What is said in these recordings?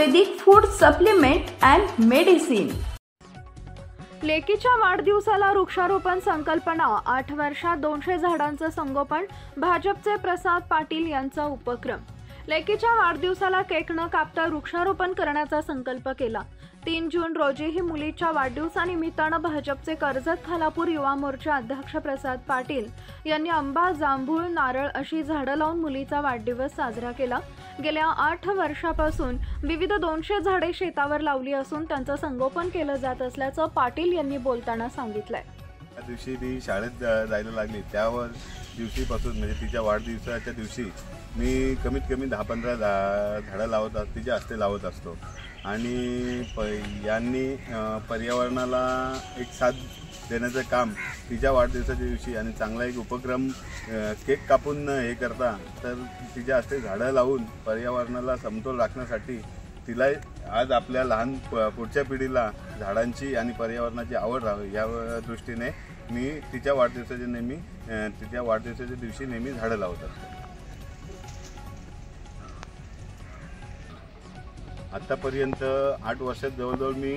Ayurvedic food supplement and medicine. लेकीच्या वाढदिवसाला वृक्षारोपण संकल्पना, 8 वर्षात 200 झाडांचं संगोपन, भाजपचे प्रसाद पाटील यांचा उपक्रम। लेकीच्या वाढदिवसाला केक न कापता वृक्षारोपण करण्याचा संकल्प केला। 3 जून रोजी ही मुलीच्या वाढदिवसानिमित्तानं भाजपचे कर्जत खालापूर युवा मोर्चा अध्यक्ष प्रसाद पाटील यांनी आंबा, जांभूळ, नारळ अशी झाडं लावून मुलीचा वाढदिवस साजरा केला। गेल्या 8 वर्षापासून विविध 200 झाडे शेतावर लावली असून त्यांचं संगोपन केलं जात असल्याचं पाटील यांनी बोलताना सांगितलंय। त्या दिवशी ती शाळेत जायला लागली त्यावर दिवशीपासून म्हणजे तिच्या वाढदिवसाच्या दिवशी मी कमीत कमी 10-15 झाडं लावत असतो, तिच्या हस्ते लावत असतो आणि यांनी पर्यावरणाला एक साथ देण्याचं काम तिच्या वाढदिवसाच्या दिवशी आणि चांगला एक उपक्रम केक कापून हे करता तर तिच्या हस्ते झाडं लावून पर्यावरणाला समतोल राखण्यासाठी तिला आज आपल्या लहान पुढच्या पिढीला झाडांची आणि पर्यावरणाची आवड राहावी या दृष्टीने मी तिच्या वाढदिवसाच्या दिवशी नेहमी झाडं लावत असतो। आतापर्यंत 8 वर्षात जवळजवळ मी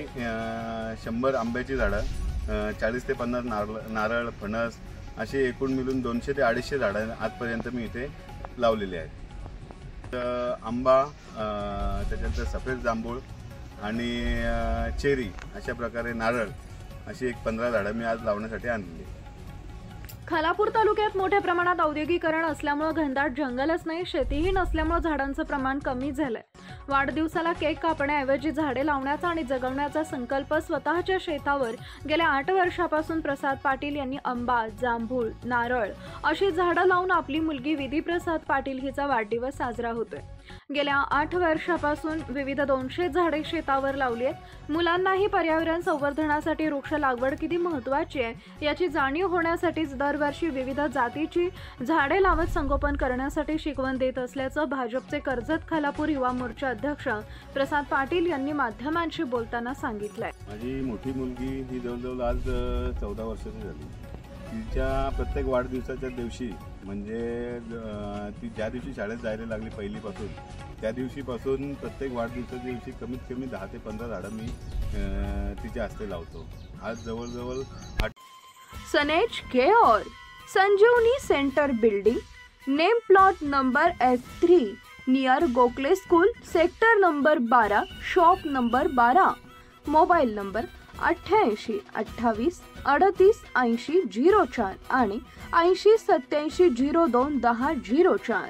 100 आंब्याची झाडं, 40 ते 50 नारळ, फणस अशी एकूण मिळून 200 ते 250 झाडं आजपर्यंत मी इथे लावलेली आहेत। आंबा, त्याच्यानंतर सफेद जांभूळ आणि चेरी अशा प्रकारे नारळ अशी एक 15 झाडं मी आज लावण्यासाठी आणली। खालापूर तालुक्यात मोठ्या प्रमाणात औद्योगिकरण असल्यामुळे घनदाट जंगलच नाही, शेतीही नसल्यामुळे झाडांचं प्रमाण कमी झालंय। वाढदिवसाला केक कापण्याऐवजी झाडे लावण्याचा आणि जगवण्याचा संकल्प स्वतःच्या शेतावर गेल्या 8 वर्षापासून प्रसाद पाटील यांनी आंबा, जांभूळ, नारळ अशी झाडं लावून आपली मुलगी विधी प्रसाद पाटील हिचा वाढदिवस साजरा होतोय। गेल्या 8 वर्षापासून विविध 200 झाडे शेतावर लावली आहेत। मुलांनाही पर्यावरण संवर्धनासाठी वृक्ष लागवड किती महत्त्वाची आहे याची जाणीव होण्यासाठीच दरवर्षी विविध जातीची झाडे लावत संगोपन करण्यासाठी शिकवण देत असल्याचं भाजपचे कर्जत खालापूर युवा मोर्चा अध्यक्ष प्रसाद पाटील यांनी माध्यमांशी बोलताना सांगितलंय। माझी मोठी मुलगी ही जवळजवळ आज 14 वर्षाची झाली। तिच्या प्रत्येक वाढदिवसाच्या दिवशी म्हणजे ती ज्या दिवशी शाळेत जायला लागली पहिलीपासून त्या दिवशीपासून प्रत्येक वाढदिवसाच्या दिवशी कमीत कमी 10 ते 15 झाडं मी तिच्या हस्ते लावतो। आज जवळजवळ सनेज care Sanjeevani centre building, name plot number F3 near Gokhale school, sector number 12, shop number 12, mobile number 88 28 38 80 04 आणि 80 87 02 10 04।